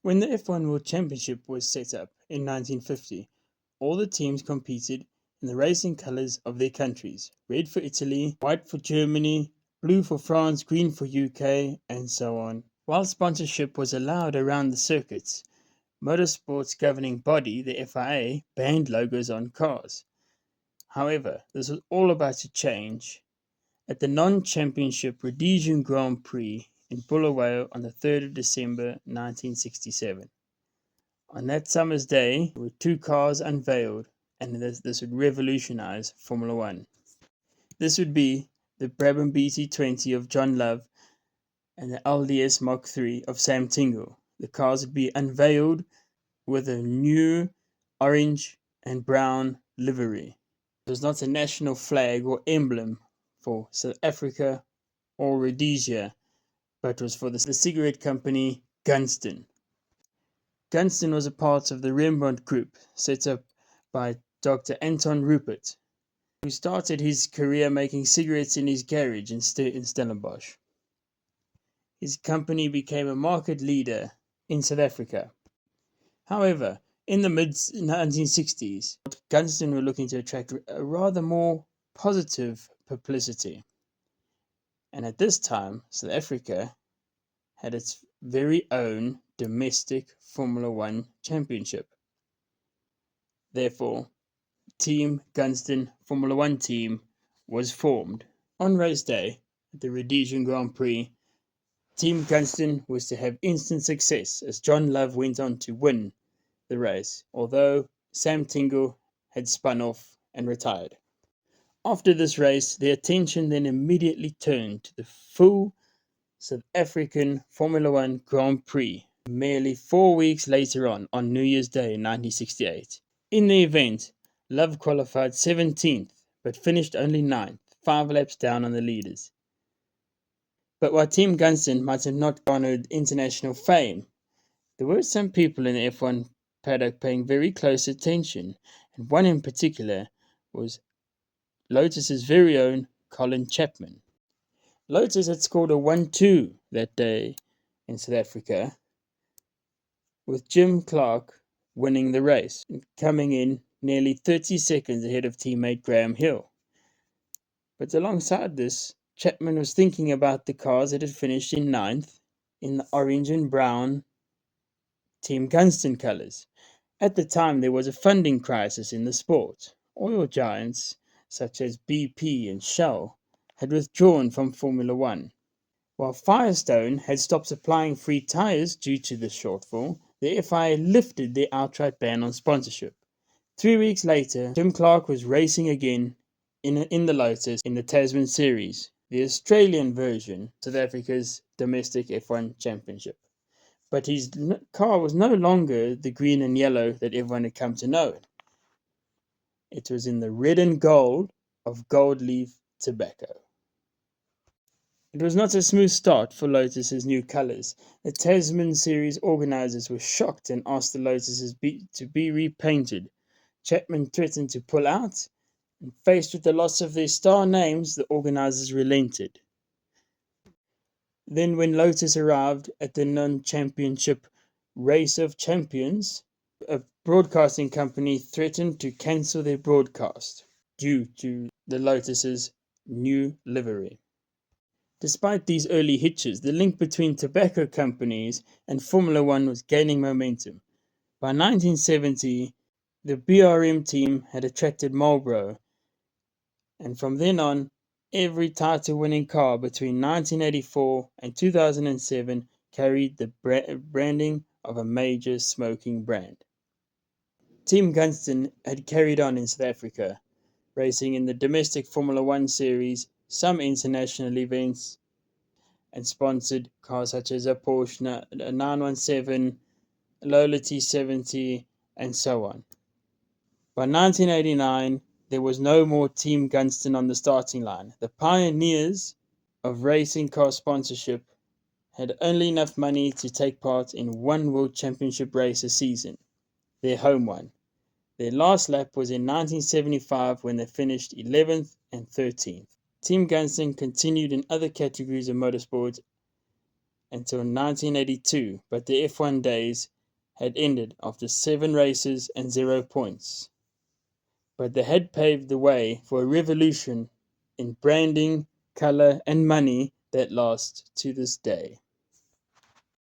When the F1 World Championship was set up in 1950, all the teams competed in the racing colours of their countries: red for Italy, white for Germany, blue for France, green for UK, and so on. While sponsorship was allowed around the circuits, motorsport's governing body, the FIA, banned logos on cars. However, this was all about to change at the non-championship Rhodesian Grand Prix in Bulawayo on the 3rd of December 1967. On that summer's day, there were two cars unveiled, and this would revolutionize Formula One. This would be the Brabham BT20 of John Love and the LDS Mark III of Sam Tingle. The cars would be unveiled with a new orange and brown livery. It was not a national flag or emblem for South Africa or Rhodesia, but was for the cigarette company Gunston. Gunston was a part of the Rembrandt Group, set up by Dr. Anton Rupert, who started his career making cigarettes in his garage in Stellenbosch. His company became a market leader in South Africa. However, in the mid-1960s, Gunston were looking to attract a rather more positive publicity. And at this time, South Africa had its very own domestic Formula One championship. Therefore, Team Gunston Formula One team was formed. On race day at the Rhodesian Grand Prix, Team Gunston was to have instant success as John Love went on to win the race, although Sam Tingle had spun off and retired. After this race, the attention then immediately turned to the full South African Formula One Grand Prix merely 4 weeks later on New Year's Day in 1968. In the event, Love qualified 17th, but finished only 9th, 5 laps down on the leaders. But while Team Gunston might have not garnered international fame, there were some people in the F1 paddock paying very close attention, and one in particular was Lotus's very own Colin Chapman. Lotus had scored a 1-2 that day in South Africa, with Jim Clark winning the race, coming in nearly 30 seconds ahead of teammate Graham Hill. But alongside this, Chapman was thinking about the cars that had finished in 9th in the orange and brown Team Gunston colours. At the time, there was a funding crisis in the sport. Oil giants such as BP and Shell had withdrawn from Formula One. While Firestone had stopped supplying free tyres due to the shortfall, the FIA lifted their outright ban on sponsorship. 3 weeks later, Jim Clark was racing again in the Lotus in the Tasman Series, the Australian version, South Africa's domestic F1 championship. But his car was no longer the green and yellow that everyone had come to know it. It was in the red and gold of gold leaf tobacco. It was not a smooth start for Lotus's new colours. The Tasman Series organisers were shocked and asked the Lotuses to be repainted. Chapman threatened to pull out, and faced with the loss of their star names, the organisers relented. Then, when Lotus arrived at the non-championship Race of Champions, a broadcasting company threatened to cancel their broadcast due to the Lotus's new livery. Despite these early hitches, the link between tobacco companies and Formula One was gaining momentum. By 1970, the BRM team had attracted Marlboro, and from then on, every title-winning car between 1984 and 2007 carried the branding of a major smoking brand. Team Gunston had carried on in South Africa, racing in the domestic Formula One series, some international events, and sponsored cars such as a Porsche 917, Lola T70, and so on. By 1989, there was no more Team Gunston on the starting line. The pioneers of racing car sponsorship had only enough money to take part in one World Championship race a season, their home one. Their last lap was in 1975 when they finished 11th and 13th. Team Gunston continued in other categories of motorsport until 1982, but the F1 days had ended after 7 races and 0 points. But they had paved the way for a revolution in branding, color, and money that lasts to this day.